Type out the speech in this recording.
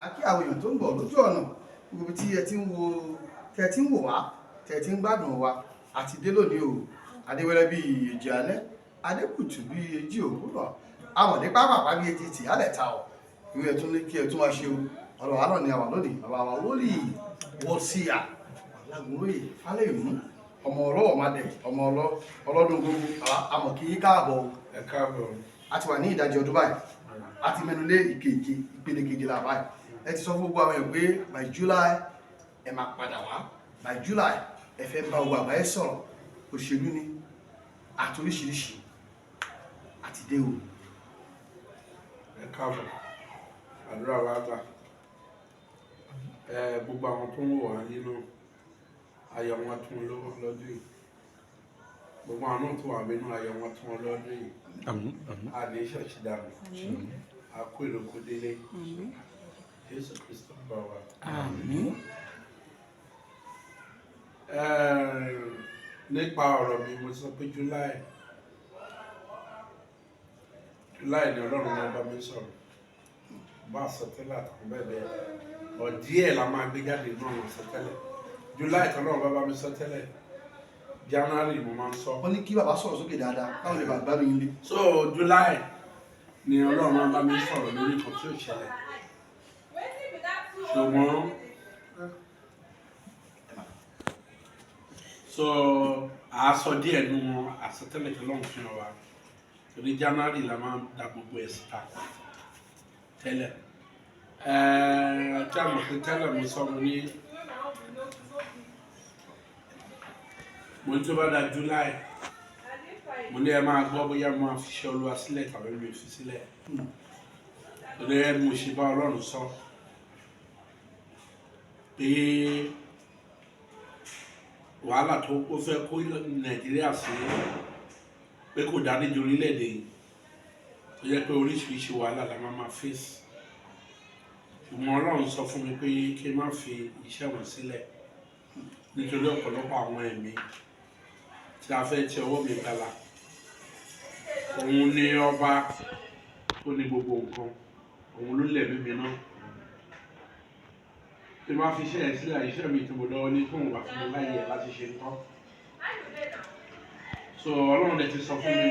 Àkí àwọn èèyàn tó ń bọ̀ lójú ọ̀nà gbogbo tí ẹ ti ń wò wá tẹ ti ń gbádùn wa àti dé lónìí o adéwẹ́rẹ́ bíi èjì alẹ́ adékùtù bíi èjì òwúrọ̀ àwọ̀dé pápápá bíi etí tì á lẹ̀ ta ọ̀ ìwé ẹ̀ tún ní kí ẹ tún máa ṣe o ọ̀rọ̀ àárọ̀ ni àwà lónìí bàbá wa wólì Wòsíà Ọlágúnróyè Faleyinmu ọmọ ọlọ́wọ̀ má dẹ̀ ọmọ ọlọ́dún gbogbo àmọ̀ kí í káàbọ̀ ẹ káàbọ̀ a ti wà ní ìdajì ọdún báyìí a ti mẹ́nu lé ìpele keje là báyìí ẹ ti sọ fún gbogbo àwọn ẹ̀ pé by July ẹ máa padà wá by July ẹ fẹ́ bá gbogbo àgbáyé sọ̀rọ̀ òṣèlú ni àti oríṣiríṣi àti dé o. ẹ káàbọ̀ àdúrà wa gbà gbogbo àwọn tó ń wò wá nínú ayọ̀ wọn tún lọ́dún yìí gbogbo àwọn náà tó wà nínú ayọ̀ wọn tún lọ́dún yìí àní ṣọ́ọ̀ṣì dànù àkó ìlòkó délé Jésù Kristo bá wa. Àmín. Nípa ọ̀rọ̀ mi mo sọ pé July ni Ọlọ́run máa bá mi sọ̀rọ̀ bá àsọtẹ́lẹ̀ àtàwọn bẹ́ẹ̀ bẹ́ẹ̀ díẹ̀ la máa gbé jáde náà wọn sọtẹ́lẹ̀ July tí Ọlọ́run bá bá mi sọtẹ́lẹ̀ January mo máa ń sọ. wọ́n ní kí bàbá sọ̀rọ̀ sókè dáadáa káwọn lè bàbá mi lé. So July ni Ọlọ́run máa bá mi sọ̀rọ̀ lórí nǹkan tí ó ṣẹlẹ̀ ṣùgbọ́n so àásọ díẹ̀ nu àsọtẹ́lẹ̀ tí Ọlọ́run fi hàn wá torí January la máa ń da gbogbo ẹ̀ síta tẹ́lẹ̀ tí a mọ̀ pé tẹ́lẹ̀ mo sọ mo ní tó bá da July mo ní ẹ máa gbọ́ bóyá mo máa fi ṣe Olúwa sílẹ̀ tàbí mi fi sílẹ̀ torí ẹ mo ṣe bá Ọlọ́run sọ pé wàhálà tó kó fẹ́ kó Nàìjíríà sí pé kò dá níjọ orílẹ̀-èdè yìí tó yẹ pé oríṣiríṣi wàhálà la máa fèsì ṣùgbọ́n Ọlọ́run sọ fún mi pé kí n má fi iṣẹ́ wọn sílẹ̀ nítorí ọ̀pọ̀lọpọ̀ àwọn ẹ̀mí tí a fẹ́ ti ọwọ́ mi gbàlà òun ni ọba tó ní gbogbo nǹkan òun ló lẹ̀mí mi náà tí n bá fi iṣẹ́ ẹ̀ sílẹ̀ iṣẹ́ mi tí mo lọ́wọ́ ní fún ìwà fún mi láyé ẹ̀ láti ṣe nǹkan so Ọlọ́run dẹ̀ ti sọ fún mi